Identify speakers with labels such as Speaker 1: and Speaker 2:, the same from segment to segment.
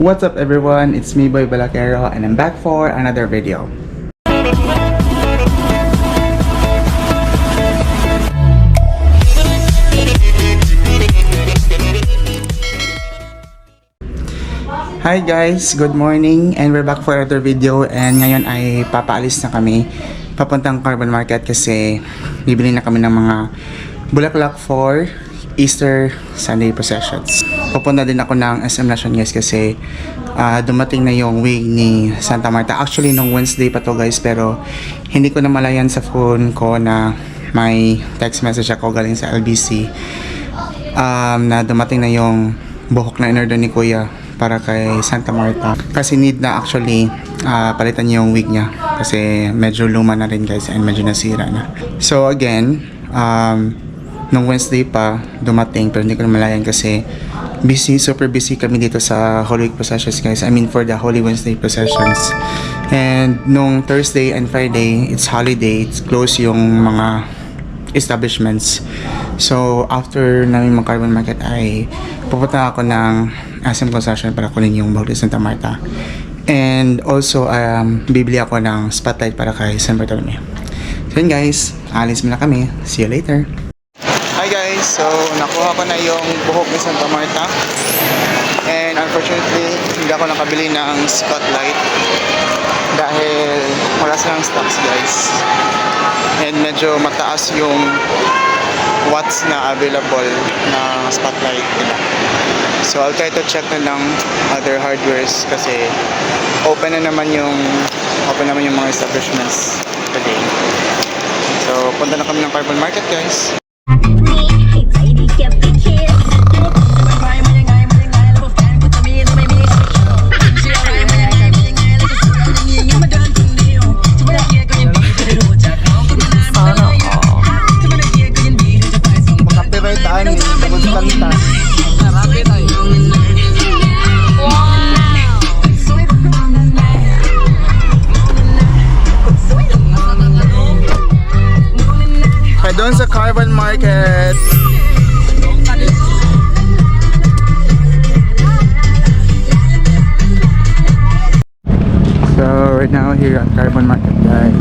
Speaker 1: What's up everyone, it's me Boy Balakero and I'm back for another video. Hi guys, good morning and we're back for another video, and ngayon ay papaalis na kami papuntang Carbon Market kasi bibili na kami ng mga bulaklak for Easter Sunday processions. Pupunta din ako ng SM Nation guys kasi dumating na yung wig ni Santa Marta. Actually nung Wednesday pa to guys, pero hindi ko na malayan sa phone ko na may text message ako galing sa LBC na dumating na yung buhok na in-order ni Kuya para kay Santa Marta, kasi need na actually palitan niya yung wig niya kasi medyo luma na rin guys and medyo nasira na. So again, nung Wednesday pa dumating pero hindi ko na malayan kasi busy, super busy kami dito sa Holy Week processions guys. I mean for the Holy Wednesday processions. And nung Thursday and Friday, it's holiday, it's close yung mga establishments. So after namin mag-Carbon Market ay pupunta ako ng SM Concession para kunin yung buhok ni Santa Marta. And also bibili ako ng spotlight para kay San Bartolome. So yun guys, alis muna kami. See you later. Hi guys, so nakuha ko na yung buhok ni Santa Marta. And unfortunately, hindi ako nakabili ng spotlight dahil wala silang stocks guys. And medyo mataas yung watts na available na spotlight nila. So I'll try to check na lang other hardwares kasi open naman yung mga establishments today. So punta na kami ng Carbon Market guys. Doon sa Carbon Market. So we're now here at Carbon Market guys.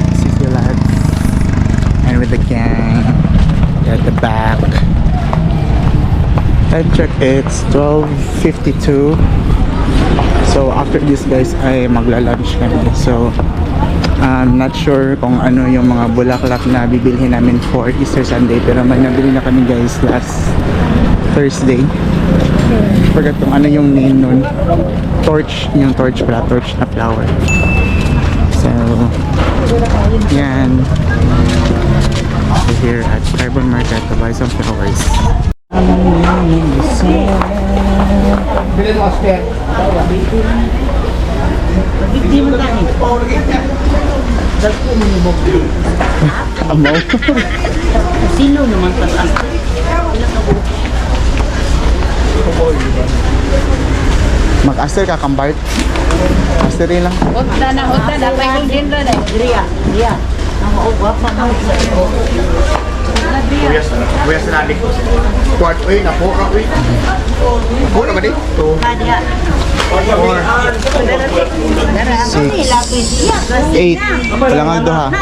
Speaker 1: This is the lads and with the gang at the back. Time check, it's 12:52. So after this guys ay magla-lunch kami. So I'm not sure kung ano yung mga bulaklak na bibilhin namin for Easter Sunday, pero may nabili na kami guys last Thursday. Forgot kung ano yung name nun. Torch, yung torch pala, torch na flower. So yan, we're here at Carbon Market to buy some flowers. Amaw.
Speaker 2: Sino naman taas?
Speaker 1: Mag-aster ka kambart. Asterin lang.
Speaker 2: Hotda na, may golden red eh. Ria. Ang uwap pa mo.
Speaker 3: Kuya sa nadik ko. Kuwart, uy, napo ka, uy. Napo naman eh.
Speaker 2: Kadiya.
Speaker 1: 6, 8. Kailangan doha.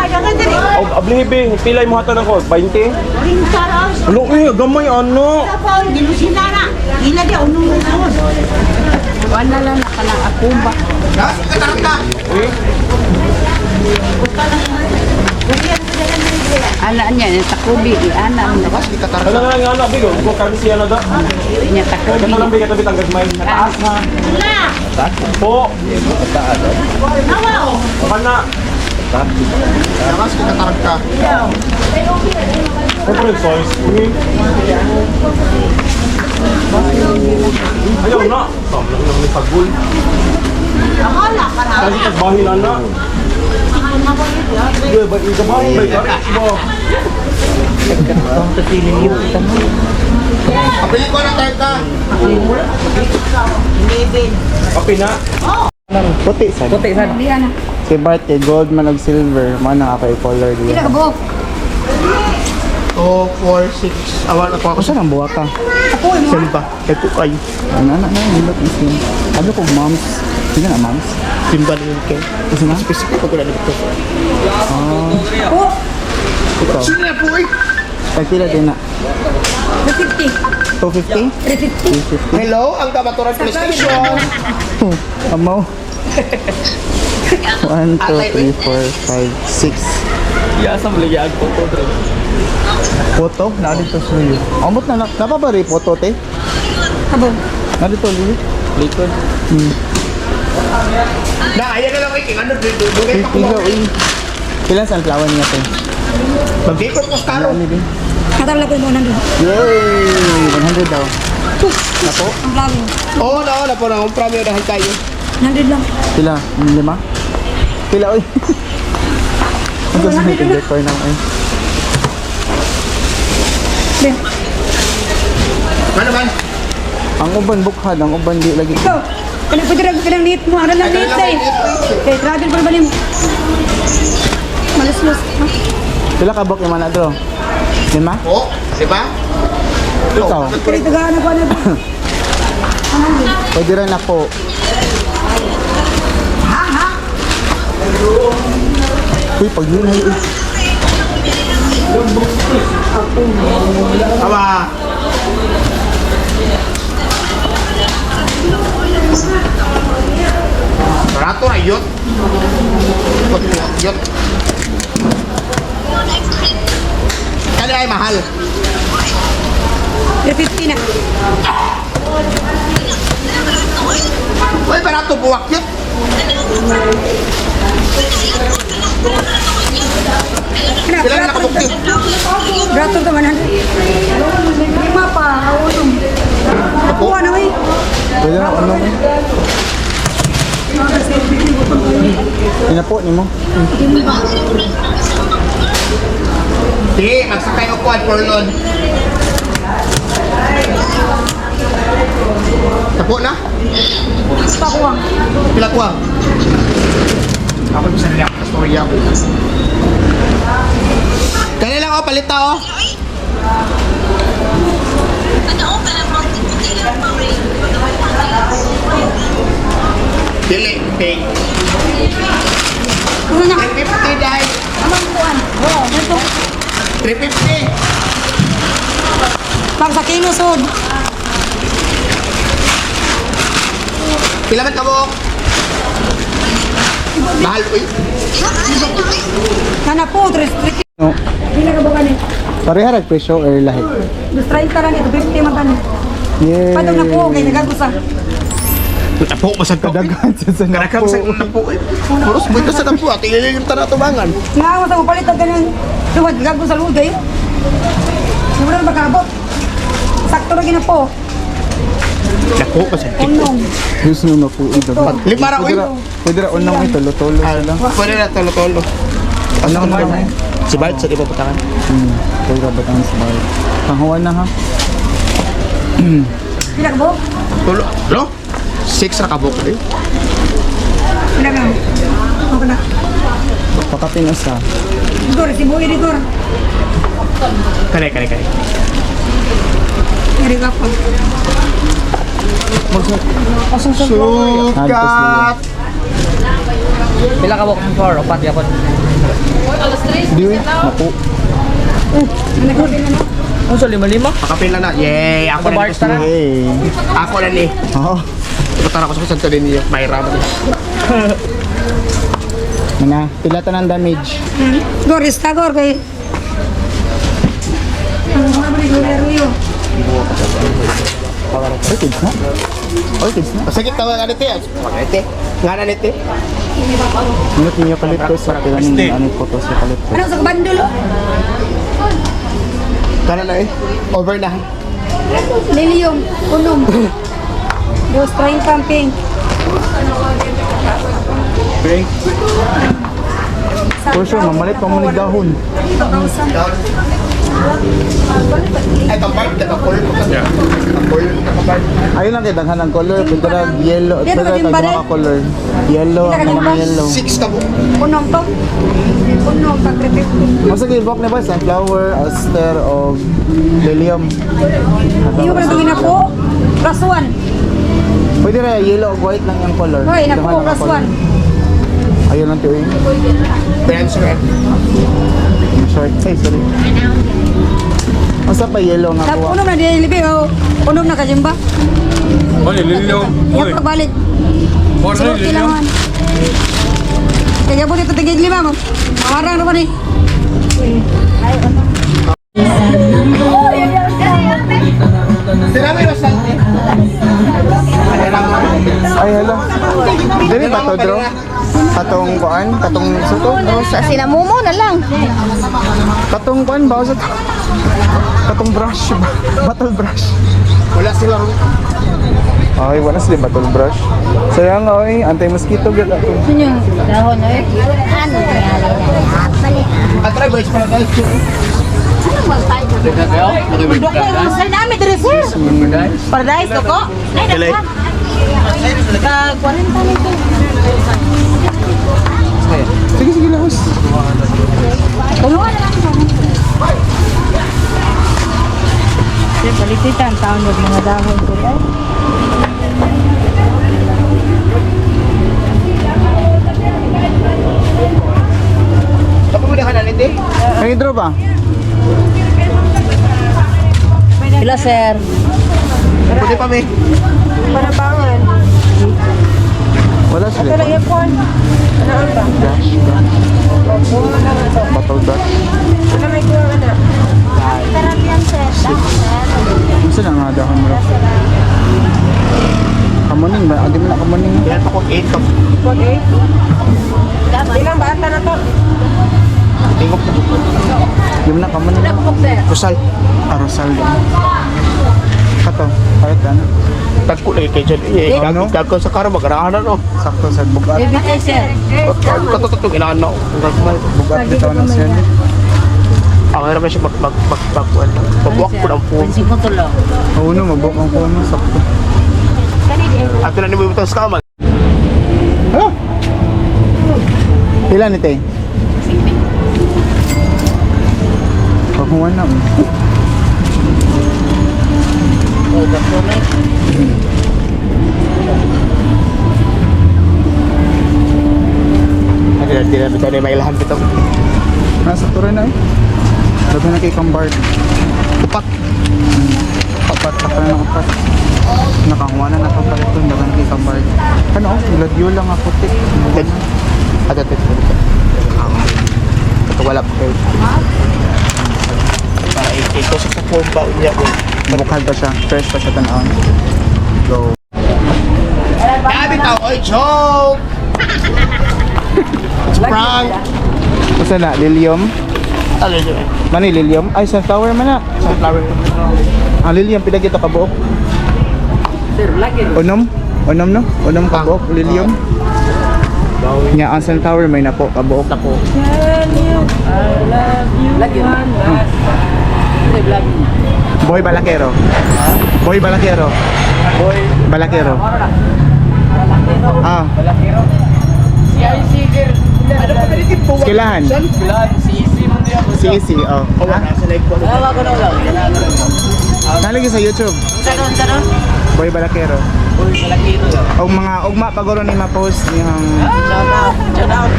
Speaker 4: Ablihibi, pilay mo hatan ako, 20? Ulo, gamay ano?
Speaker 2: Wala lang nakalang ako ba? Ala niya, takubi, ana mo.
Speaker 4: Ano na nga anak, bigo? Kung kami siya na da?
Speaker 2: Niya takubi.
Speaker 4: Ito lang bigat na bitang gagmay. Nataas na. Po! Bukan na.
Speaker 3: Nakas, kikatarag ka.
Speaker 4: Siyempre yung soys. Ayaw na. Sam lang naman yung pagul. Kasi kagbahin na. Iya, baik ikabahin. Baik karis mo.
Speaker 3: Kapili ko na tayo ka.
Speaker 4: Kapi na.
Speaker 1: Puti sad. Si Bart kay gold man og silver, mo na ako i-color diya.
Speaker 2: Ila ka buhok.
Speaker 3: 2, 4, 6. Awan ako ako
Speaker 1: Asa nang buwa ka?
Speaker 3: Saan ba? Kaya po kayo.
Speaker 1: Ano na, nilot ng skin. Ano ko, moms? Sige na, moms.
Speaker 3: Timba din kayo.
Speaker 1: Kasi na?
Speaker 3: Specific ko na dito.
Speaker 1: Ikaw.
Speaker 3: Sino na po eh?
Speaker 1: Tagpila din na.
Speaker 2: 250.
Speaker 1: 250?
Speaker 2: 350.
Speaker 1: 350.
Speaker 3: Hello, ang Kabaturan Police Station.
Speaker 1: Amaw. 1, 2, 3, 4, 5, 6.
Speaker 4: Yasa mo lagi ang photo bro.
Speaker 1: Photo? Narito sa iyo. Amot na, napapari photo, te?
Speaker 2: Abo.
Speaker 1: Narito, Lili.
Speaker 4: Likod.
Speaker 3: Na, ayan na lang eh. Ano, dugay pa ko.
Speaker 1: Ikaw, Kailan sunflower niya, te?
Speaker 3: Mag-ikot ko sa karo.
Speaker 1: Ano din?
Speaker 2: Katabla ko yung mga nandun.
Speaker 1: Yay! 100 daw. Napo?
Speaker 2: Ang vlog.
Speaker 3: Oo, na po na. Kumpra mo dahil tayo.
Speaker 2: Nandun lang.
Speaker 1: Pila? 5? Pila, oy. Ang gusto mo i-decor ng ay.
Speaker 2: Ben.
Speaker 3: Ano man?
Speaker 1: Ang uban bukhad, ang uban di lagi.
Speaker 2: Ikaw. Pinang neat mo. Ano lang neat eh. Okay, travel pa ba niyo? Maluslos.
Speaker 1: Pila ka buk yung manadro? 5?
Speaker 3: Oo, di ba?
Speaker 1: Ikaw?
Speaker 2: Kaya tagaan ako na.
Speaker 1: Pwede rin ako. Uy, pag yun ay
Speaker 3: Aba. Barato na yun. Yun. Kaya ay mahal.
Speaker 2: 350 na.
Speaker 3: Uy, barato buwak yun. Kailan na nakabukti?
Speaker 2: Brato ka man. Lima pa. Aulong. Kuha na eh.
Speaker 1: pwede na ano mo. Pinapo ni mo.
Speaker 3: Sige, magsakay ko at Porlon. Tapo na?
Speaker 2: Pakuha.
Speaker 3: Pila ko ah. Ako yung sarili ako sa storya ko. Kaya lang ako, palita oh. Dili, okay.
Speaker 2: Ano na?
Speaker 3: 350 dahil.
Speaker 2: Amang kuhan. Oo, ito.
Speaker 3: 350.
Speaker 2: Pag sa kinusod.
Speaker 3: Pila man tabok? Mahal uy.
Speaker 2: Kana po, 350.
Speaker 1: No.
Speaker 2: Hindi na kabukan eh.
Speaker 1: Pareha rag presyo or lahi.
Speaker 2: Mas 30 lang ito, 50 man tani.
Speaker 1: Yay!
Speaker 2: Patog na po, kaya nagagusa.
Speaker 3: Tapo, masag ka.
Speaker 1: Kadagan sa
Speaker 3: Karakam sa tapo eh. Puros, buhay ka sa tapo at ililin yung tanatubangan.
Speaker 2: Nga ako sa mapalit ang ganyan. Luwad, gagawin sa luday. Hindi mo na makabot. Sakto na gina po.
Speaker 3: Tapo, masag.
Speaker 2: Unong.
Speaker 1: Gusto nyo na po ito.
Speaker 3: Lima ra uy.
Speaker 1: Pwede ra unang ito, lutolo sila.
Speaker 3: Pwede na tolo-tolo.
Speaker 1: Unang na mo.
Speaker 3: Si Bart sa di ba putakan?
Speaker 1: Pwede ra batang sa bahay. Panghawan na ha.
Speaker 2: Pila ka po?
Speaker 3: Tulo. Lo? 6 na kabok eh.
Speaker 2: Pila ka. Okay na.
Speaker 1: Pakapinas ha.
Speaker 2: Igor, si Boy Igor.
Speaker 3: Kare.
Speaker 2: Iri ka po.
Speaker 3: Sukat!
Speaker 5: Pila ka walking floor, upat yapon.
Speaker 1: Diwi, napo.
Speaker 2: Ano ko din na?
Speaker 5: Kung sa lima-lima?
Speaker 3: Pakapila na. Yay! Ako
Speaker 5: Ato
Speaker 3: na
Speaker 5: bars tara.
Speaker 1: Hey.
Speaker 3: Ako na ni.
Speaker 1: Oo.
Speaker 3: Putara ko sa Santo din niya. Mayra mo.
Speaker 1: Mana, pila ta ng damage.
Speaker 2: Gor, istagor kay. Ang mga balik ko Rio.
Speaker 1: Oy, kids na. Oy, kids na.
Speaker 3: Masakit tawag ka nito yan. Nete. Nga na nete.
Speaker 1: Minut ninyo kalit ko sa pila ninyo ano photo sa kalit ko.
Speaker 2: Ano sa kabandol?
Speaker 3: Kana na eh. Over na.
Speaker 2: Lilium, unong. Dos train camping.
Speaker 1: For sure, mamalit pa mo ni dahon.
Speaker 2: 2,000.
Speaker 3: Ito, Bart, naka-color ko kasi. Naka-color, naka-Bart.
Speaker 1: Ayun lang kay daghan ng color, pwede na yellow,
Speaker 2: Dito
Speaker 1: pwede
Speaker 2: ka din
Speaker 1: na
Speaker 2: ba,
Speaker 1: mga color. Yellow,
Speaker 2: Dito ka
Speaker 1: ang
Speaker 2: din
Speaker 1: mga
Speaker 2: ba?
Speaker 1: yellow.
Speaker 3: 6 ka mo.
Speaker 2: Unong to. Unong pag-repeat.
Speaker 1: Masa gilbok na ba? Sunflower, aster, o lilium.
Speaker 2: Iyo pa ito na po. Plus 1.
Speaker 1: Pwede na yellow o white lang yung color.
Speaker 2: Hoy, na po.
Speaker 1: Daghan ng
Speaker 2: Plus
Speaker 1: color.
Speaker 2: 1.
Speaker 1: Ayun lang tiyo
Speaker 3: Friends, red.
Speaker 1: yung short. Ay, sorry. Masa pa yellow nga
Speaker 2: Tapos
Speaker 1: kuha?
Speaker 2: unom na di libi o. Unom na kajimba.
Speaker 4: Oy, liliw.
Speaker 2: Iya pagbalik. Sulod kailangan. Kaya po dito tigil 5 mo. Mawarang naman eh.
Speaker 3: Sinabi na sa akin.
Speaker 1: Ay, hello. Dili ba to, Dro? Katong kuan? Katong suto?
Speaker 6: Sa sinamumo na lang.
Speaker 1: Katong kuan ba? Sa katong brush ba? Battle brush.
Speaker 3: Wala sila rin.
Speaker 1: Ay, wala sila battle brush. Sayang, oy. Anti-mosquito gala to.
Speaker 6: Yung dahon na eh. Ano nangyari na? Balik.
Speaker 3: Atry, boys, para guys.
Speaker 6: Sir namin, dire sir. Paradise to ko? Ay, nagka. Ka-40 nito.
Speaker 1: Sige, sige, lahos.
Speaker 6: Tulungan na lang. Sir, balititan. Taon yung mga dahon ko.
Speaker 3: Ako muna ka na nito.
Speaker 1: Ay, Dro ba?
Speaker 6: Pila sir.
Speaker 3: Pwede pa, may.
Speaker 1: Wala sila.
Speaker 2: Aircon.
Speaker 1: Brush ba? Battle brush.
Speaker 2: Ano may kuha ka na?
Speaker 1: Gusto na nga dahon mo. Kamuning ba? Adi mo na kamuning.
Speaker 3: Yan pa kung 8 ka.
Speaker 2: Okay. Ilang bata na to?
Speaker 3: Tingok na.
Speaker 1: Di mo na kamuning.
Speaker 3: Kusal.
Speaker 1: Ah, Rosal din. Kato, kahit ano.
Speaker 3: Tagko lagi kay John. Eh,
Speaker 1: Ano?
Speaker 3: gagawin sa karo, mag-arahan na, no?
Speaker 1: Sakto sa bugat.
Speaker 6: Bibitay sir.
Speaker 3: Katototong inaan na.
Speaker 1: Bugat bitaw ng siya.
Speaker 3: Ang hirap na siya pagbuwak ko ng phone.
Speaker 6: Pansin ko tulo.
Speaker 1: Oo no, mabuk ang kuno. Sakto.
Speaker 3: At na ni mo itong scam.
Speaker 1: Ah! Ilan ni Tay? Pagkuha na mo.
Speaker 3: Hindi na bitaw na may ilahan bitaw.
Speaker 1: Nasa tura na eh. Dabi na kay Kambard.
Speaker 3: Upat.
Speaker 1: Kapat, kapat na kapat. Nakakuha na nakapalit doon. Dabi na kay Kambard. Ano? Gladyo lang ako.
Speaker 3: Ada tet. Ito wala pa kayo. Para ito sa phone ba niya ko.
Speaker 1: Bukal pa siya. Fresh pa siya tanawin. Go.
Speaker 3: Gabi tao, oy, joke! It's prank!
Speaker 1: Basta na, lilium.
Speaker 3: Ano yun?
Speaker 1: Mani, lilium? Ay, sunflower man na.
Speaker 3: Sunflower.
Speaker 1: Ang lilium, pinag ito kabuok. Unom? Unom no? Unom kabuok, lilium. Nya ang sunflower may napo kabuok.
Speaker 3: Tapo.
Speaker 1: Boy Balakero. Boy Balakero. Boy Balakero. Ah. Skilahan. Si Isi, oh.
Speaker 3: Oh, nasa live ko.
Speaker 1: Nalagi sa YouTube. Boy Balakero. O mga ugma paguro ni ma-post yung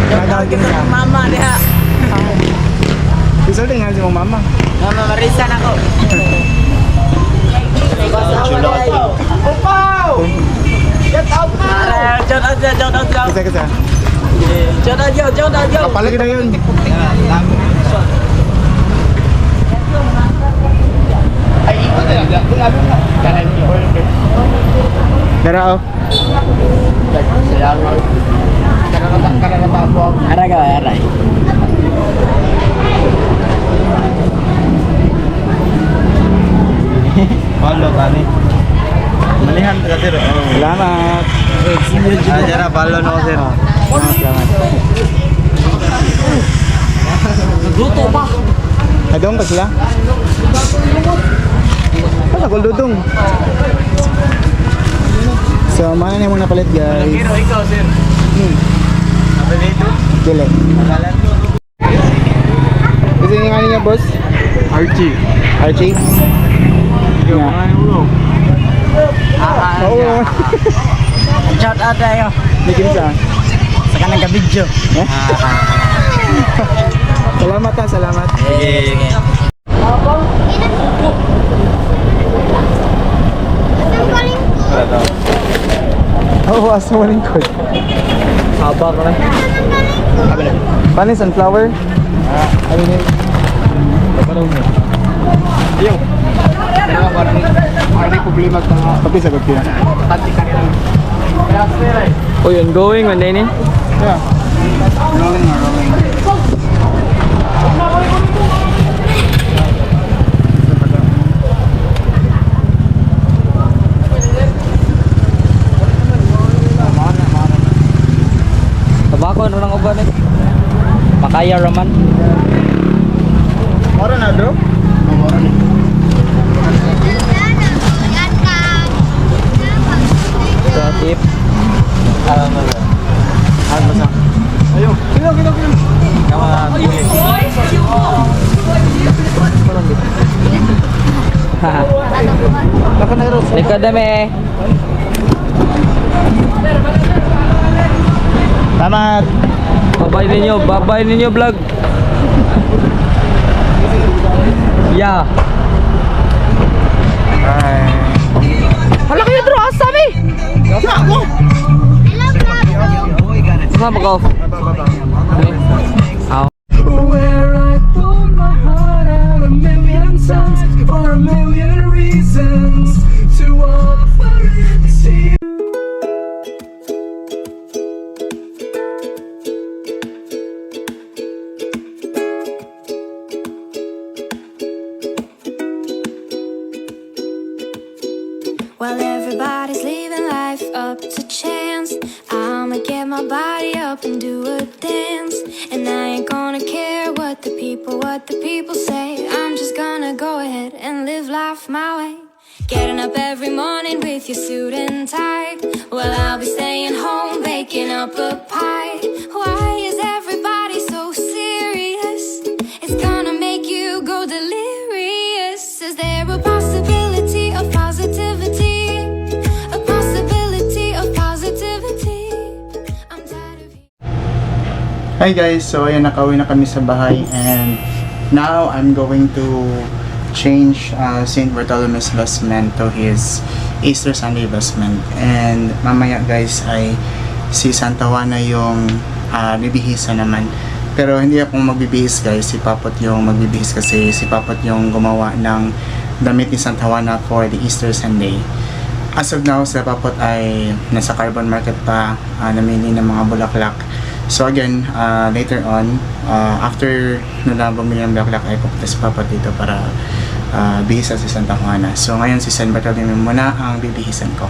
Speaker 1: nagagawin niya.
Speaker 5: Mama diha.
Speaker 1: Result nga si mong mama.
Speaker 5: Mama Marisa na ko.
Speaker 1: Kisa.
Speaker 5: Jodoh.
Speaker 1: Kapalagi na yun.
Speaker 3: Ay, ito na lang. Kanan niyo.
Speaker 1: Dara oh.
Speaker 3: Sayang. Kanang po.
Speaker 5: Araga, aray.
Speaker 4: Follow kami. Malihan ka sir.
Speaker 1: Salamat.
Speaker 4: Jara follow no sir.
Speaker 1: Salamat.
Speaker 5: Luto pa.
Speaker 1: Adong ka sila? Wala ko dudong. So, mana na yung mga napalit guys.
Speaker 4: ikaw, sir. Apa dito?
Speaker 1: Dili. Kasi yung ano niya boss?
Speaker 4: Archie.
Speaker 1: Archie?
Speaker 4: Yo,
Speaker 1: Yeah.
Speaker 4: mga ulo.
Speaker 1: Oo.
Speaker 5: Shout out tayo.
Speaker 1: Bikin sa.
Speaker 5: Sa kanang ka-video.
Speaker 1: Eh? Salamat ha, salamat.
Speaker 5: Sige.
Speaker 1: Oo, asa mo lingkod.
Speaker 5: Haba ko na.
Speaker 1: Paano yung sunflower? Ano yun?
Speaker 4: Yo.
Speaker 3: Ano yung problema ka?
Speaker 1: Pati sagot ko yan.
Speaker 5: Uy, ongoing man din eh.
Speaker 1: Yeah.
Speaker 3: Rolling or rolling?
Speaker 5: Tabako ano nang uban eh. Makaya raman.
Speaker 1: Moro na bro?
Speaker 5: So, tip.
Speaker 1: Ayun. Kilo. Baka na Rose.
Speaker 5: Likod dami.
Speaker 1: Salamat.
Speaker 5: Babay ninyo vlog. Yeah.
Speaker 1: Bye.
Speaker 5: Hala kayo dro asa mi. Sama ko. Aw.
Speaker 7: Where I pulled my heart out a million times for a million reasons to offer it to you.
Speaker 8: While everybody's leaving life up to chance, I'ma get my body up and do a dance. And I ain't gonna care what the people say. I'm just gonna go ahead and live life my way. Getting up every morning with your suit and tie. Well, I'll be staying home baking up a pie. Why is everybody so serious? It's gonna make you go delirious. Is there a possibility of positivity? A possibility of positivity? I'm tired of
Speaker 1: Hi guys, so ayan, nakauwi na kami sa bahay and now I'm going to change St. Bartholomew's vestment to his Easter Sunday vestment. And mamaya guys ay si Santa Juana yung bibihisa naman. Pero hindi ako magbibihis guys, si Papot yung magbibihis kasi si Papot yung gumawa ng damit ni Santa Juana for the Easter Sunday. As of now, si Papot ay nasa Carbon Market pa, namili ng mga bulaklak. So again, later on, after nila bumili ng bulaklak ay pupunta si Papot dito para bihisa si Santa Juana. So ngayon si San Bartolome muna ang bibihisan ko.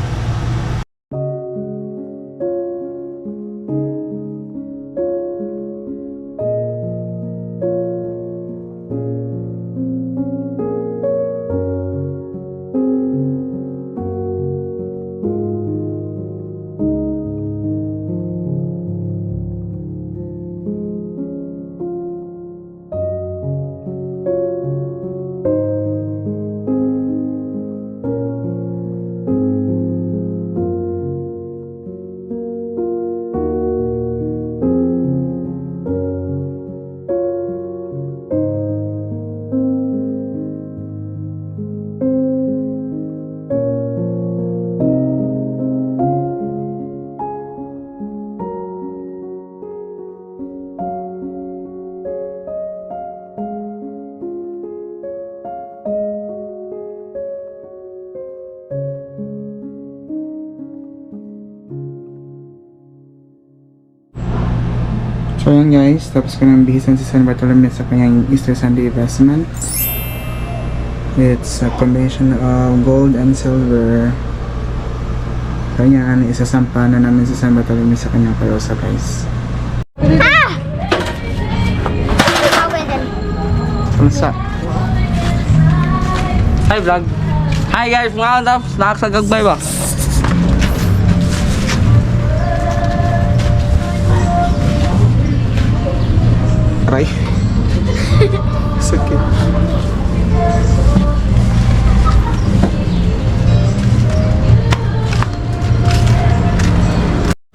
Speaker 1: So yun guys, tapos ko nang bihisan si San Bartolome sa kanyang Easter Sunday vestment. It's a combination of gold and silver. Kanya isasampa na namin si San Bartolome sa kanyang karosa guys. Unsa?
Speaker 5: Hi vlog. Hi guys, mga taps, nakakasagagbay ba?
Speaker 1: Aray. Sakit.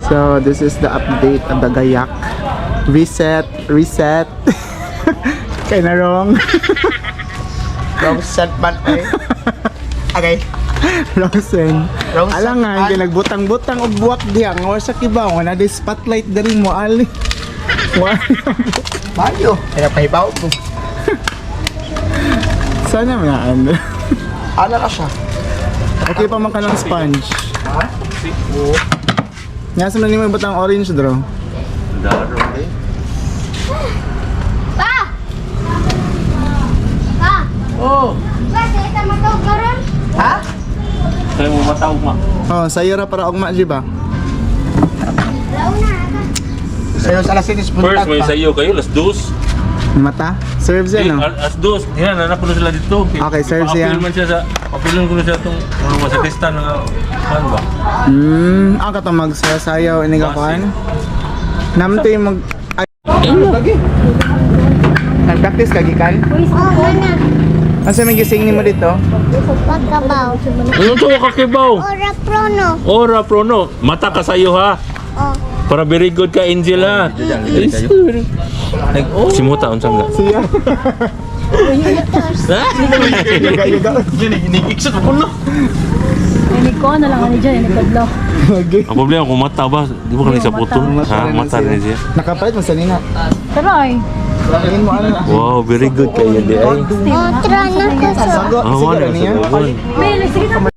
Speaker 1: So this is the update of the Gayak. Reset. Kaya na wrong.
Speaker 3: Wrong set man eh. Okay.
Speaker 1: Rosen.
Speaker 3: Wrong
Speaker 1: Alangan,
Speaker 3: set.
Speaker 1: kaya nagbutang-butang og buwak diya. Nga sa kibaw, nga na di spotlight dali mo, ali.
Speaker 3: Bayo. Kaya pahibaw ko.
Speaker 1: Sana man.
Speaker 3: Ano ka siya?
Speaker 1: Okay pa man ka ng sponge. Nga sa man mo batang orange, bro.
Speaker 6: Pa! Pa!
Speaker 3: Oh.
Speaker 6: Pa, kita mo to karon?
Speaker 3: Ha?
Speaker 5: Kaya mo matawag ma.
Speaker 1: Oh, sayo ra para ogma di ba?
Speaker 6: Launa ka.
Speaker 3: Sa'yo sa lasinis
Speaker 4: First,
Speaker 3: buntag
Speaker 4: may
Speaker 3: pa.
Speaker 4: sayo kayo, las dos.
Speaker 1: Mata? Serves yan, no?
Speaker 4: Las dos. Yan, hanap ko na sila dito.
Speaker 1: Okay, serves yan.
Speaker 4: Papil man siya sa, papilin ko na siya itong, sa testa ng, ano ba?
Speaker 1: Ang katong magsasayaw ini ka kuan. Namto yung mag ay lagi. Nag-practice ka gikan?
Speaker 6: Oh, mana?
Speaker 1: Asa may gising nimo dito?
Speaker 6: Pagkabaw.
Speaker 4: Ano to kakibaw?
Speaker 6: Ora prono.
Speaker 4: Ora prono. Mata ka sayo ha.
Speaker 6: Oh.
Speaker 4: Para very good ka Angel ha. Si Muta unsang nga.
Speaker 1: Siya. Yuga-yuga.
Speaker 4: Ginig-ginig ko no.
Speaker 9: Ini ko na lang ani dyan, ini kadlaw.
Speaker 1: Okay.
Speaker 4: Ang problema kung mata ba, di ba kanina sa puto? Ha, mata rin siya.
Speaker 1: Nakapalit mo sa nina.
Speaker 9: Taray.
Speaker 1: Tingin mo ano?
Speaker 4: Wow, very good kayo di ay.
Speaker 6: Otra na ka sa.
Speaker 1: Sago,
Speaker 4: Ah,
Speaker 1: siguro
Speaker 4: wala
Speaker 1: niya.
Speaker 4: sa buwan.
Speaker 9: Bele, sige na.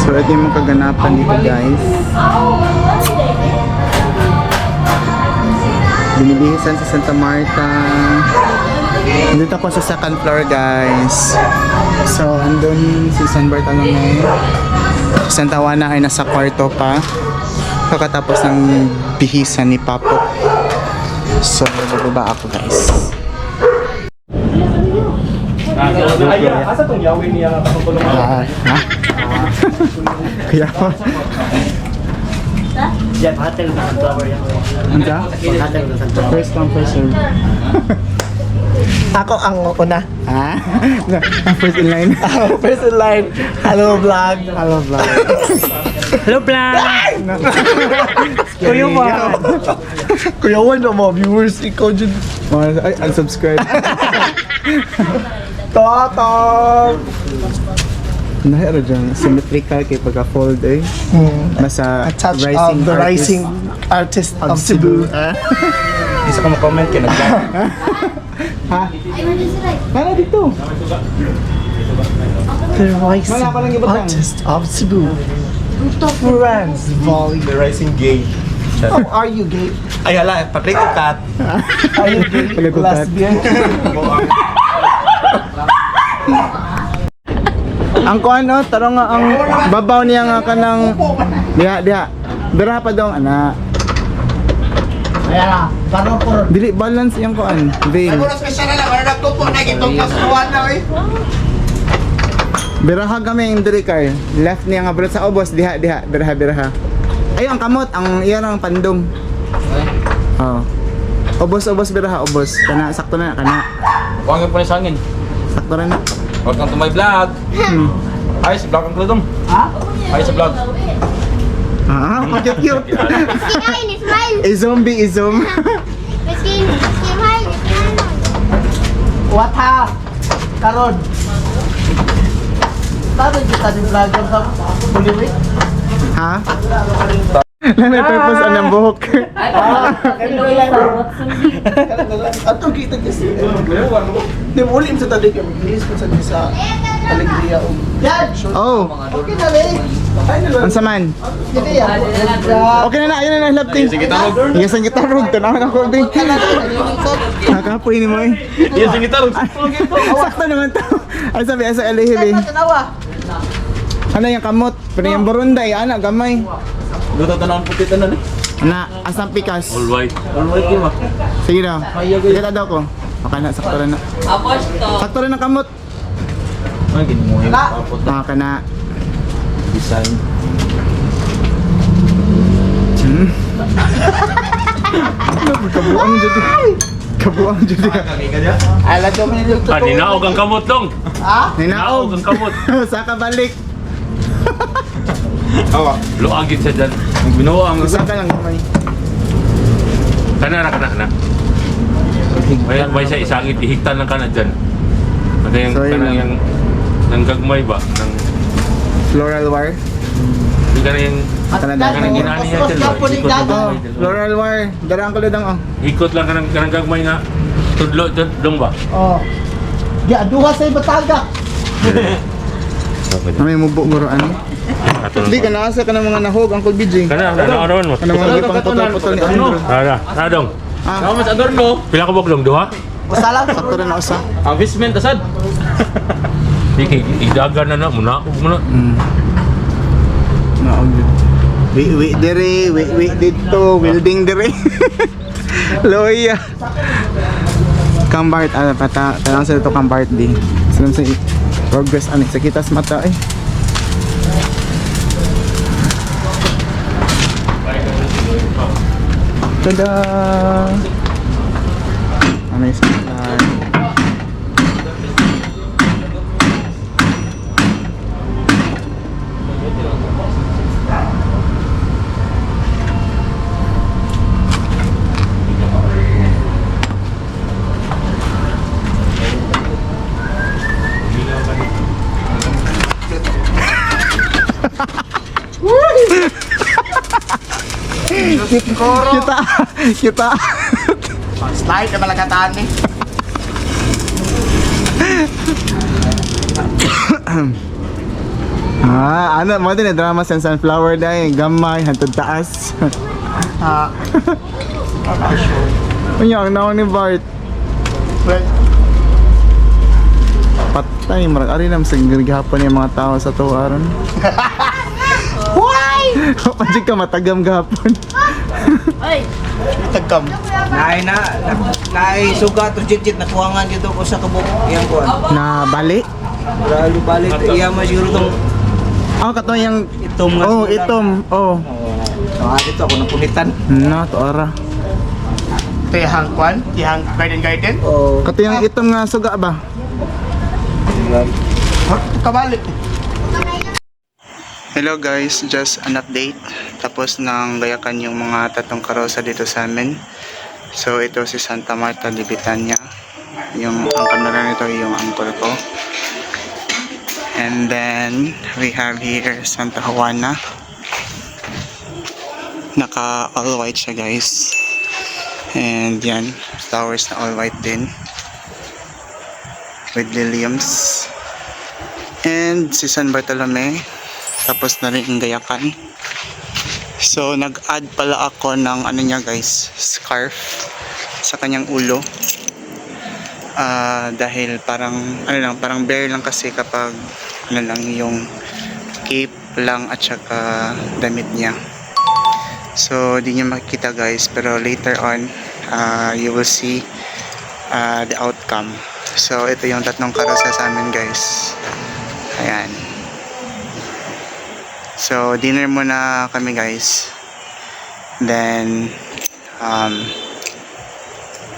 Speaker 1: So ito yung mga kaganapan dito guys. Binibihisan sa Santa Marta. Dito ako sa second floor guys. So andun si San Bartolome. Santa Juana ay nasa kwarto pa. Pagkatapos ng bihisan ni Papo. So bababa ako guys.
Speaker 4: Asa tong yawin niya nga kapagulong?
Speaker 1: Ha? Kaya ko.
Speaker 5: Yan, hotel na ang flower yan.
Speaker 1: Anda?
Speaker 5: Hotel na ang
Speaker 1: First come first serve.
Speaker 3: Ako ang una.
Speaker 1: Ha? First in line.
Speaker 3: First in line. Hello vlog.
Speaker 1: Hello vlog.
Speaker 5: Hello, plan!
Speaker 3: Kuya Juan. Kuya Juan na mga viewers. Ikaw dyan.
Speaker 1: Ay, unsubscribe.
Speaker 3: Tatang.
Speaker 1: Nahira dyan, symmetrical kay pagka-fold eh. Masa
Speaker 3: A touch of the rising artist of Cebu.
Speaker 4: Isa ka mag-comment ka nag-vlog.
Speaker 1: Ha? Para dito.
Speaker 3: The rising
Speaker 1: Wala pa lang ibutang.
Speaker 3: artist of Cebu. Friends, volley.
Speaker 4: The Rising Gay.
Speaker 3: How are you, gay?
Speaker 4: Ay, hala, patay ko kat.
Speaker 3: Are you gay?
Speaker 1: Pagkakutat.
Speaker 3: Lesbian?
Speaker 1: Ang kuan no, taro nga ang babaw niya nga kanang diha. Dira pa daw ana.
Speaker 3: Ayan, parang po.
Speaker 1: Dili balance yang kuan. Veil.
Speaker 3: special na lang. Ano nagtupo na itong kasuhan na eh.
Speaker 1: Biraha kami yung diri kay. Left niya nga bro sa obos diha. Biraha. Ay ang kamot ang iyang pandong. Oh. Obos biraha obos. Kana sakto na kana.
Speaker 5: Huwag po sa hangin.
Speaker 1: Sakto na.
Speaker 4: Welcome to my vlog. Hi, sa vlog ang Klodong.
Speaker 2: Ha?
Speaker 4: Hi, sa vlog.
Speaker 1: Ah, cute.
Speaker 8: Smile, smile.
Speaker 1: Zombie, izom.
Speaker 8: Miskin, smile, smile.
Speaker 2: What ha? Karon. Tado kita di vlogger sa Buliwi.
Speaker 1: Ha? May purpose ang buhok.
Speaker 2: Ato kita kasi. Di mo ulit sa tadi kay bilis ko sa alegria o. Yan.
Speaker 1: Oh,
Speaker 2: Okay na rin. Ay na lang.
Speaker 1: ang saman.
Speaker 2: Sige ya.
Speaker 1: Okay na, ayun na, lapting. Sige, gitarog. Yes, ang gitarog. Tanawan ako, Bing. Nakapoy ni mo eh.
Speaker 4: Yes, ang gitarog.
Speaker 1: Sakto naman to. Ay sabi, sa alihili.
Speaker 2: Tanawa.
Speaker 1: Ano yung kamot? Pero yung burunday, anak, gamay.
Speaker 4: Luto tanong puti tanan eh.
Speaker 1: Na, asang pikas.
Speaker 4: All white. All white yun,
Speaker 1: Sige daw. Kita daw ko. Okay na, sakto rin na. Sakto rin ang kamot.
Speaker 4: Ay, ginuhin.
Speaker 2: Na.
Speaker 1: Maka na.
Speaker 4: Design.
Speaker 1: Kabuang jadi. Kabuang jadi.
Speaker 2: Ala do man yung
Speaker 4: Ah, ninaog ang kamot dong.
Speaker 2: Ha?
Speaker 1: Ninaog.
Speaker 4: ang kamot.
Speaker 1: Saka balik.
Speaker 4: Luagit sa dyan. Binuo ang
Speaker 1: Saka lang gamay.
Speaker 4: kana. May sa isangit, ihigtan lang kana dyan. Kasi yung
Speaker 1: So, yun
Speaker 4: kana
Speaker 1: lang.
Speaker 4: yung nanggagmay ba? Nang,
Speaker 1: Floral war.
Speaker 4: yung kana yung kanang ginani yan dyan.
Speaker 1: Oh, floral war. Darang ko lang oh.
Speaker 4: Ikot lang kanang gagmay nga. Tudlo dong ba?
Speaker 2: Oh. Di aduha sa Bataga.
Speaker 1: May mubo guro ano. Di ka nasa ka ng mga nahog ang BJ.
Speaker 4: Kana, ano mo?
Speaker 1: Ano mga gipang putol-putol ni Andrew.
Speaker 4: Dong.
Speaker 1: Ah,
Speaker 4: mas adorno. Pila ka buklong, duha?
Speaker 2: Usalang
Speaker 1: sakto rin na usa.
Speaker 4: Investment asad. Idagan na muna ako muna.
Speaker 1: Naog. Wi dito, welding dire. Loya. Kambart ano pata, tanong sa ito kambart di. Sunod sa progress ani sa kitas mata eh. Tada! Ano yung slide? Kita.
Speaker 2: slide ka malakataan ni.
Speaker 1: Ano mo din drama sa sunflower dai, gamay hantod taas.
Speaker 2: Ha.
Speaker 1: Unya ang naon ni Bart. Patay marag ari nam sa gihapon yung mga tao sa tuwaron.
Speaker 2: Why?
Speaker 1: Pajig ka matagam gahapon.
Speaker 2: Tagkam.
Speaker 5: Naay suga to jit nakuangan dito ko sa kabuk yang kuan.
Speaker 1: Na bali.
Speaker 5: Lalu balik iya mas siguro tong
Speaker 1: Kato yung
Speaker 5: itom nga.
Speaker 1: oh, itom. Oh.
Speaker 5: Dito ako napulitan.
Speaker 1: Na to ara.
Speaker 2: Tihang kwan, tihang garden.
Speaker 5: Oh.
Speaker 1: Kato yung itom nga suga ba?
Speaker 2: Kabalik.
Speaker 1: Hello guys, just an update. Tapos nang gayakan yung mga tatong karosa dito sa amin. So ito si Santa Marta de Betania. Yung ang camera nito yung uncle ko. And then we have here Santa Juana. Naka all white siya guys. And yan, flowers na all white din. With liliums. And si San Bartolome. Tapos na rin ang gayakan. So nag-add pala ako ng ano niya guys, scarf sa kanyang ulo. Dahil parang ano lang, parang bare lang kasi kapag ano lang yung cape lang at saka damit niya. So di niyo makikita guys, pero later on you will see the outcome. So ito yung tatlong karosa sa amin guys. Ayan. So dinner muna kami guys. Then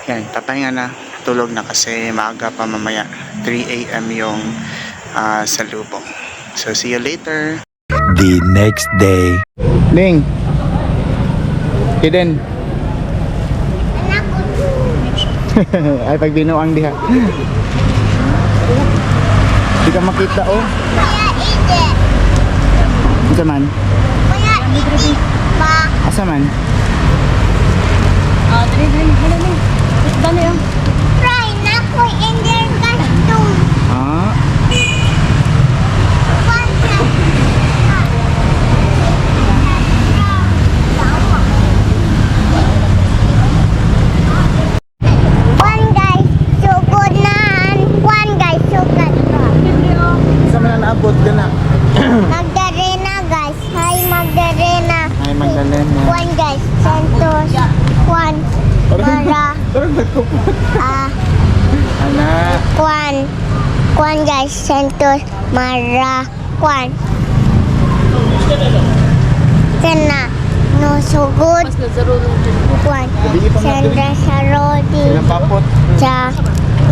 Speaker 1: yan, papahinga na, tulog na kasi maaga pa mamaya. 3 AM yung salubong. So, see you later.
Speaker 3: The next day.
Speaker 1: Ning. Eden. Ay, pag binuang diha. Di ka makita, oh. Asa man? Asa man?
Speaker 9: Dali. Dali ang.
Speaker 1: Ah. Asa man na naabot ka na?
Speaker 6: Magdalena guys. Hi Magdalena.
Speaker 1: Ay, Magdalena.
Speaker 6: Juan guys. Santos. Juan. Mara.
Speaker 1: Parang nagkupot. Anak.
Speaker 6: Juan guys. Santos. Mara. Juan. Kena. No sugod. Juan. Sandra Sarodi.
Speaker 1: Ilang papot.
Speaker 6: Sa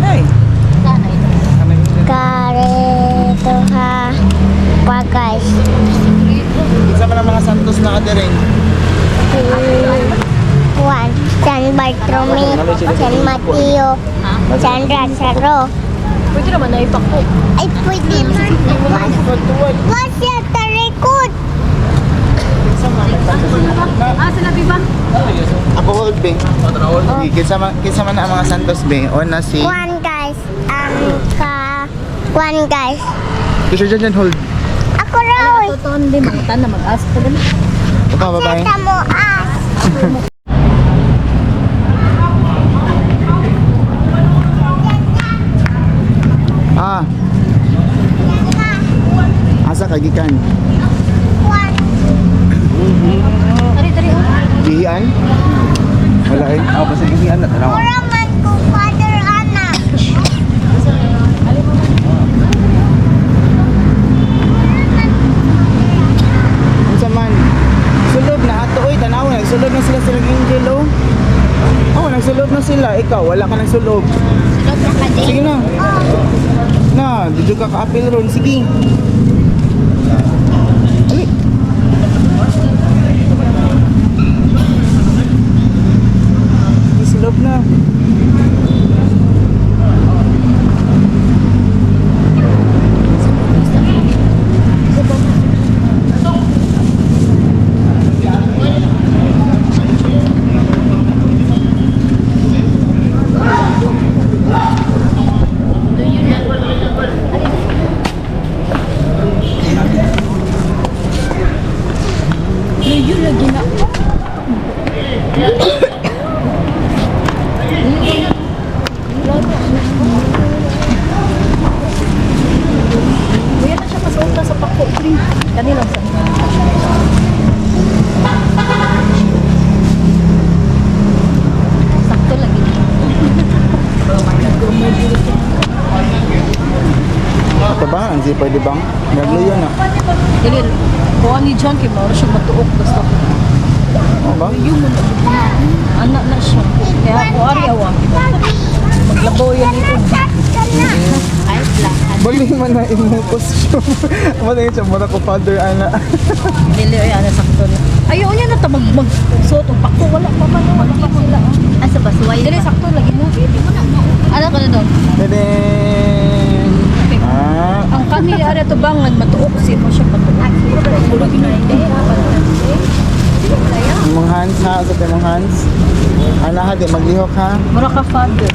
Speaker 1: Ay.
Speaker 6: Karito ha. Pa guys.
Speaker 1: Isa man ang mga santos na kadiring.
Speaker 6: Juan. San Bartolome. San Mateo. Sandra Saro.
Speaker 9: Pwede naman na ipakpo.
Speaker 6: Ay, pwede. What's yan? Tarikot.
Speaker 9: Sila Biba?
Speaker 1: Ako hold be. Kinsa man ang mga santos be. O na si.
Speaker 6: Juan guys. Juan guys.
Speaker 1: Kisha dyan hold.
Speaker 6: Ako raw.
Speaker 9: Totoo hindi, mangutan na mag-ask pa dali.
Speaker 1: Ito babae.
Speaker 6: Kita mo as.
Speaker 1: Ah. Asa kagikan?
Speaker 6: Juan.
Speaker 9: Tari.
Speaker 1: Gihian? Wala eh. Basta gihian na tanaw.
Speaker 6: Kuraman ko, Father Ana.
Speaker 1: Unsa man? Sulod na ato oy, tanaw nagsulod na sila silang angel oh. Oh, nagsulod na sila. Ikaw wala ka nagsulod. Sige na. Na, dito ka ka-apil ron. Sige. Ali. Sulod na.
Speaker 9: Yun lagi na. Kuya na siya masuot na sa pako. Kanilang sa. Sakto lagi.
Speaker 1: Ito ba? Ang zipper di bang? Nagluyo na.
Speaker 9: Dili, kuha ni John kay Mauro siya matuok basta.
Speaker 1: Ano ba?
Speaker 9: Yung mo anak na siya. Kaya ako ariyawa. Maglabaw yan ito. Ay, lang.
Speaker 1: Bali man na imukos siya. Matayin siya, mura ko father, ana.
Speaker 9: Dili, ay, ano, sakto na. Ayaw niya na ta mag-suot ang pako. Wala pa man. Wala pa sila. Asa ba? Suway dili, sakto lagi mo. Ano ka na doon?
Speaker 1: Pwede. Ah.
Speaker 9: Ang kami ari to bang matuok si mo siya patuok.
Speaker 1: Imong hands ha, sa imong hands. Ana ha, di maglihok ha.
Speaker 9: Mura ka father.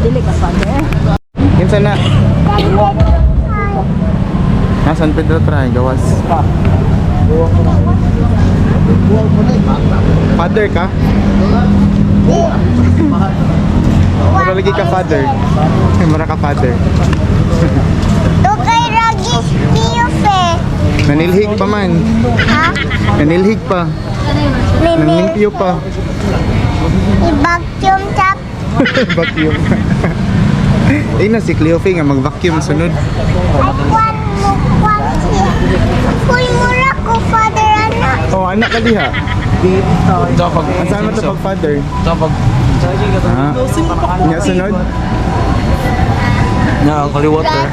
Speaker 9: Dili ka father.
Speaker 1: Kinsa na? San Pedro try, gawas. Father ka? Mura lagi ka father. Mura ka father.
Speaker 6: Tukay ragis piufe.
Speaker 1: Nanilhig pa man.
Speaker 6: Ha?
Speaker 1: Nanilhig pa. Nanlimpyo pa.
Speaker 6: I-vacuum tap.
Speaker 1: Vacuum. Eh na si Cleofe nga mag-vacuum sunod.
Speaker 6: Ay, kwan siya. Kuy mura ko, Father Ana.
Speaker 1: Oh, anak ka diha. Saan mo ito pag-father? Ah, nga sunod?
Speaker 5: Na, ang water.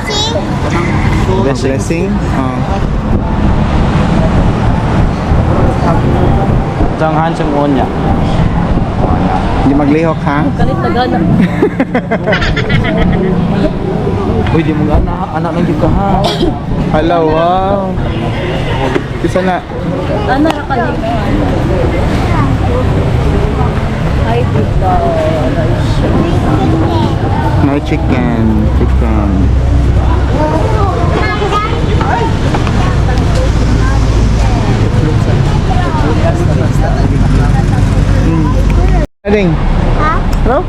Speaker 6: Blessing.
Speaker 1: Blessing. Oh.
Speaker 5: Isang handsome mo niya.
Speaker 1: Hindi maglihok ha.
Speaker 9: Kalit na gana.
Speaker 5: Uy, di mo anak ng ka ha.
Speaker 1: Hala, wow. Isa na.
Speaker 9: Ano ra kalit? Ay, tita.
Speaker 1: No chicken. Chicken. Ading.
Speaker 6: Ha?
Speaker 1: Hello?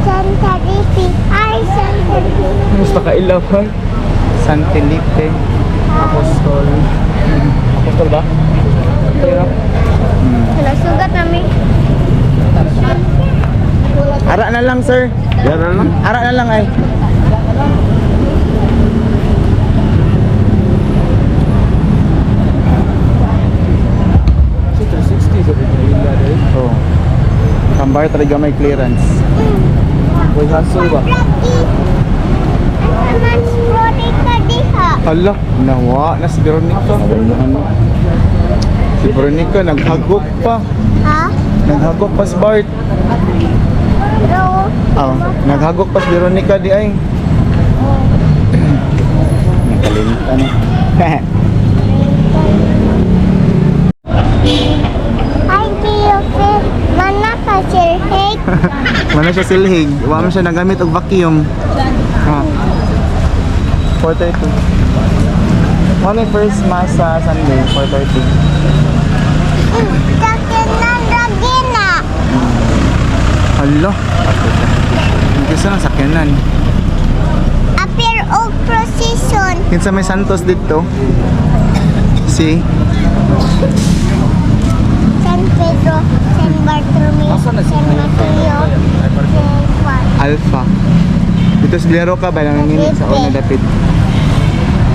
Speaker 6: Santa Rifi. Ay, Santa Rifi.
Speaker 5: Gusto ka ilaw ha?
Speaker 1: San Felipe.
Speaker 5: Apostol. Apostol ba? Pero,
Speaker 6: Nasugat namin.
Speaker 1: Ara na lang, sir.
Speaker 5: yan na lang.
Speaker 1: Ara na lang ay.
Speaker 5: Si 360 sa pinila dahil.
Speaker 1: Oh. Kambar talaga may clearance.
Speaker 5: Uy, hassle ba?
Speaker 6: Mas prodi ka diha.
Speaker 1: Hala, nawa na si Veronica. Si Veronica naghagok pa.
Speaker 6: Ha?
Speaker 1: Naghagok pa si Bart.
Speaker 6: Pero,
Speaker 1: Oh, naghagok pa si Veronica di ay. Nakalimutan na.
Speaker 6: ay, Biyofe. Mana ka, Sir Hek?
Speaker 1: Wala siya silhig. Wala man siya nagamit og vacuum. Oh. 4:30. Wala yung first mass sa Sunday, 4:30.
Speaker 6: Sakinan Ragina.
Speaker 1: Hala. Kasi ng sakyanan.
Speaker 6: Appear og procession.
Speaker 1: Kinsa may Santos dito. Si
Speaker 6: San Pedro, San Bartolomeo, San Mateo, San Juan.
Speaker 1: Alpha. Dito si Lero ka ba nang minit sa una dapit.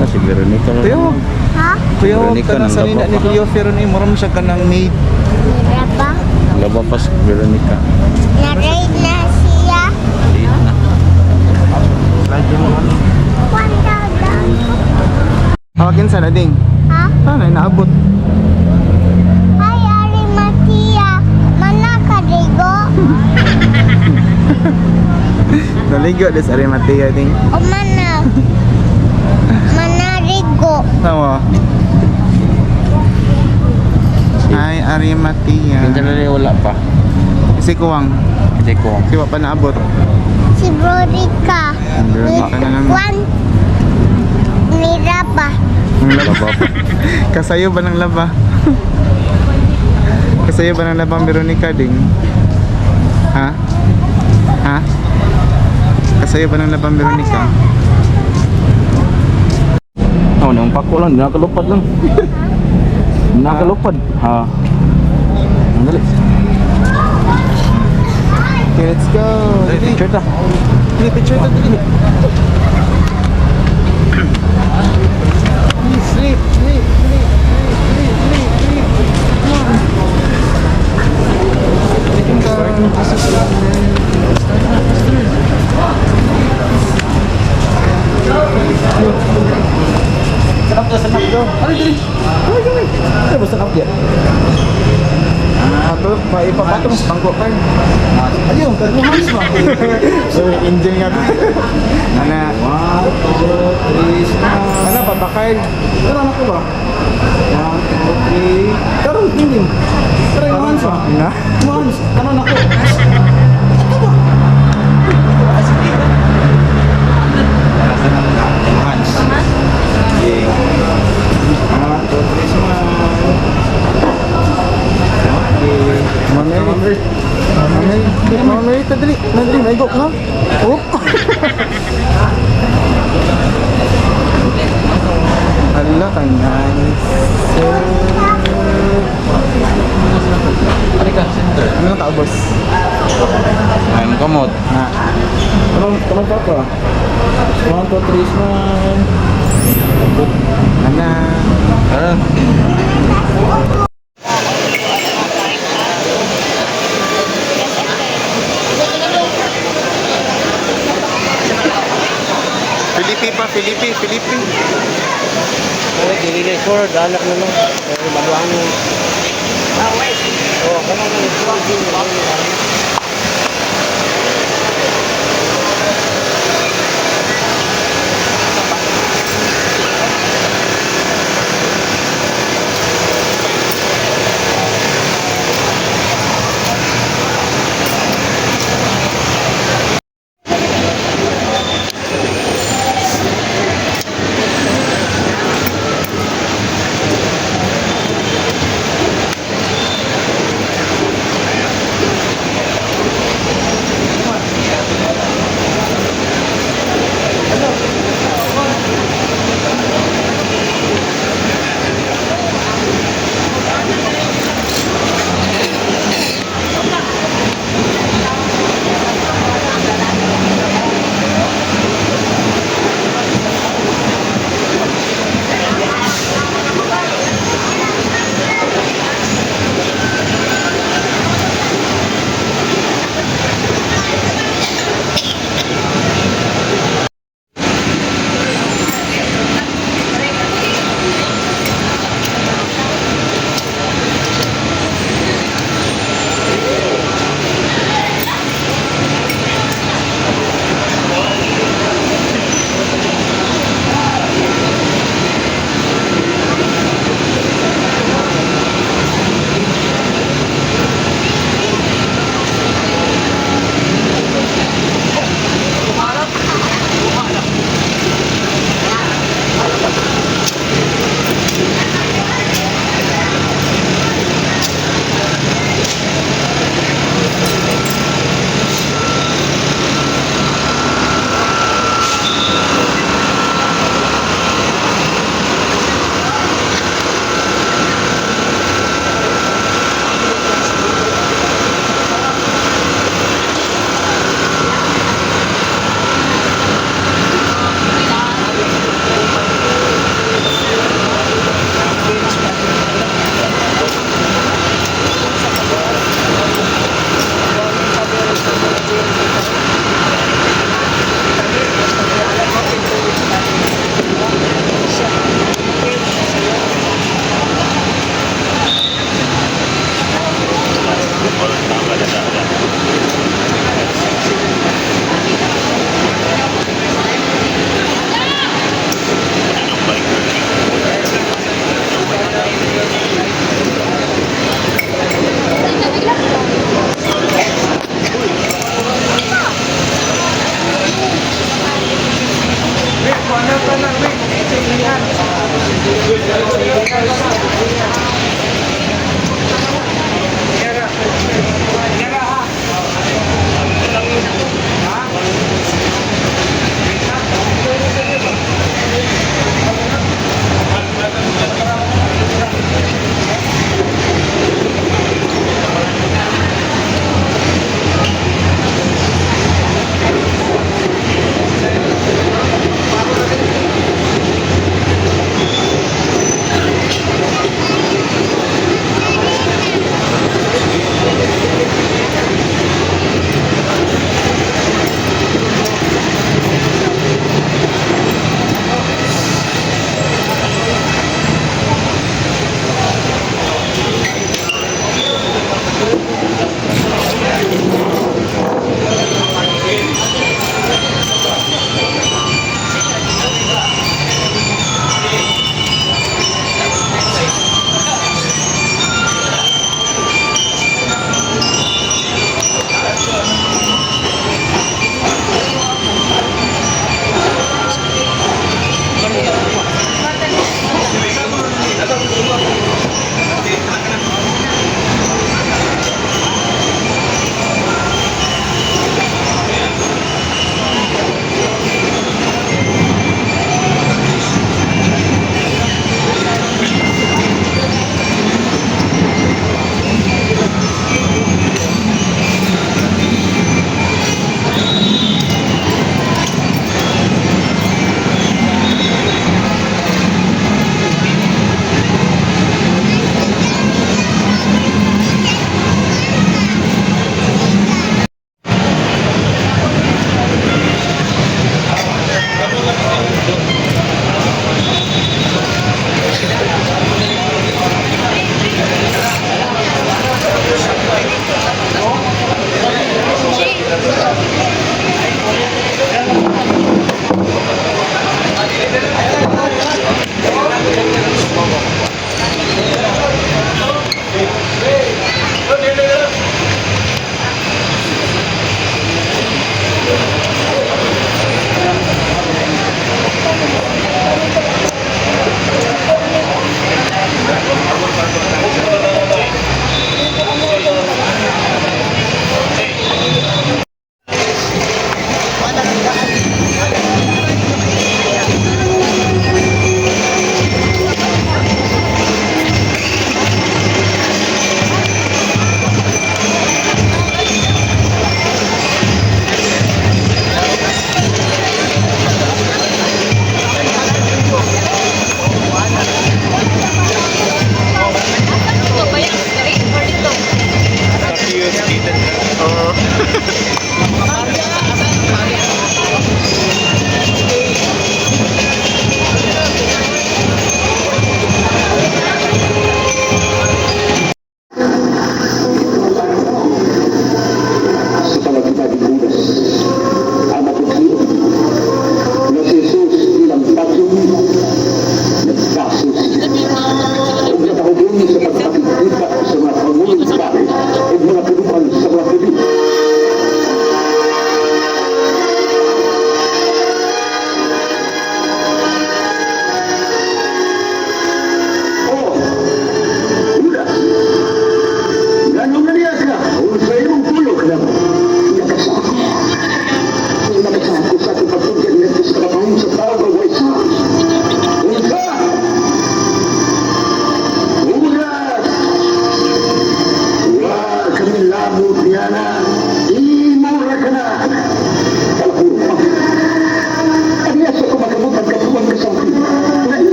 Speaker 5: Si Veronica na.
Speaker 1: Tuyo.
Speaker 6: Ha?
Speaker 1: Tuyo
Speaker 5: Veronica
Speaker 1: ka na
Speaker 5: ng
Speaker 1: sa nina
Speaker 5: labo
Speaker 1: ni
Speaker 5: pa.
Speaker 1: Kuya pero ni moram siya ka ng maid.
Speaker 6: Mira ba?
Speaker 5: Laba pa si Veronica.
Speaker 6: Na-raid na siya. Wanda lang.
Speaker 1: Hawakin sa lading.
Speaker 6: Ha?
Speaker 1: Ano naabot.
Speaker 6: Ay, Ari Matia. Mana ka, Digo?
Speaker 1: Naligo des ari Matia ding.
Speaker 6: O mana? Mana, Digo?
Speaker 1: Tawa. Ay, Ari Matia.
Speaker 5: Hindi na rin wala pa.
Speaker 1: Si Kuwang.
Speaker 5: Hindi ko.
Speaker 1: Si wa pa naabot.
Speaker 6: Si Brodica.
Speaker 1: Veronica na lang.
Speaker 6: Juan. Mira ba?
Speaker 1: Ang laba. Kasayo ba ng laba? Kasayo ba ng laba ang Veronica ding? Ha? Ha? Kasayo ba ng laba ang Veronica?
Speaker 5: Oh, nang pako lang, nakalupad lang. Nakalupad. Ha. Ang dali.
Speaker 1: Okay, let's go.
Speaker 5: Picture ta.
Speaker 1: Dili, picture ta dili. Sleep, sleep, sleep, sleep, sleep, sleep,
Speaker 5: Sarap to, sarap to. Ay, dali. Ay, dali. Ay, basta sarap yan.
Speaker 1: Pato, paipapatong sa bangko pa.
Speaker 5: Ayun, kagmuhans mo.
Speaker 1: So, engine nga. Ana,
Speaker 5: 1, 2, 3, smile.
Speaker 1: ana papakain.
Speaker 5: Pero anak ko ba? 1, 2, 3. Pero hindi. Pero yung hands mo.
Speaker 1: Na?
Speaker 5: Hands. Ano anak ko? Hands. Okay. 1, 2, 3, smile. Okay.
Speaker 1: Mamay. Mamay. Mamay, tadali. Nadali, may go ka. Oop. Hala, kanyan.
Speaker 5: Ano ka, center?
Speaker 1: Ano ka, boss?
Speaker 5: I'm kamot.
Speaker 1: Na.
Speaker 5: Kamot pa ka? 1, 2, 3, smile.
Speaker 1: Ana. Filipi.
Speaker 3: Oh, dili na sure, danak na lang. Pero maluang mo. Oh, kamo mo.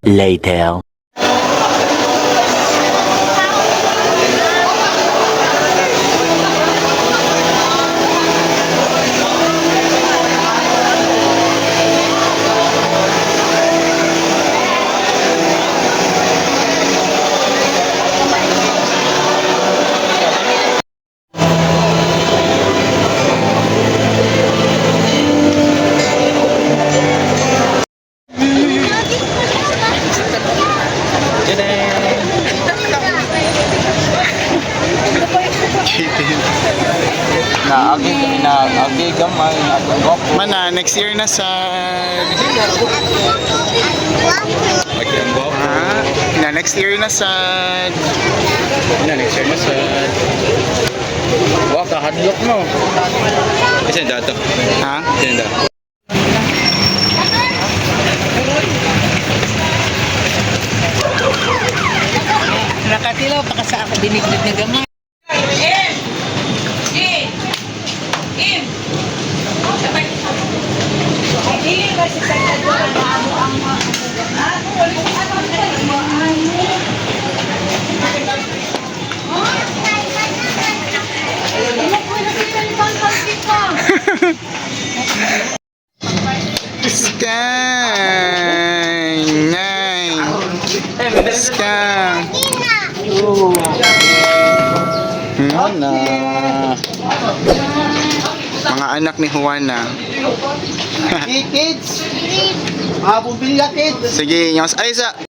Speaker 10: later.
Speaker 4: Naagi gamay atong gwapo.
Speaker 1: Mana, next year na sa...
Speaker 4: Agi ang gwapo.
Speaker 1: next year na sa...
Speaker 4: Next year na sa... Wa ka hadlok mo. Kasi dato.
Speaker 1: Ha?
Speaker 4: Kasi dato.
Speaker 9: Nakatilaw pa ka sa ako biniglig na gamay.
Speaker 1: Sky! Nine! Sky!
Speaker 3: Ana.
Speaker 1: Mga anak ni Juana.
Speaker 2: Hey, kids! Mga bumbilya, kids!
Speaker 1: Sige, yung... Ay, sa...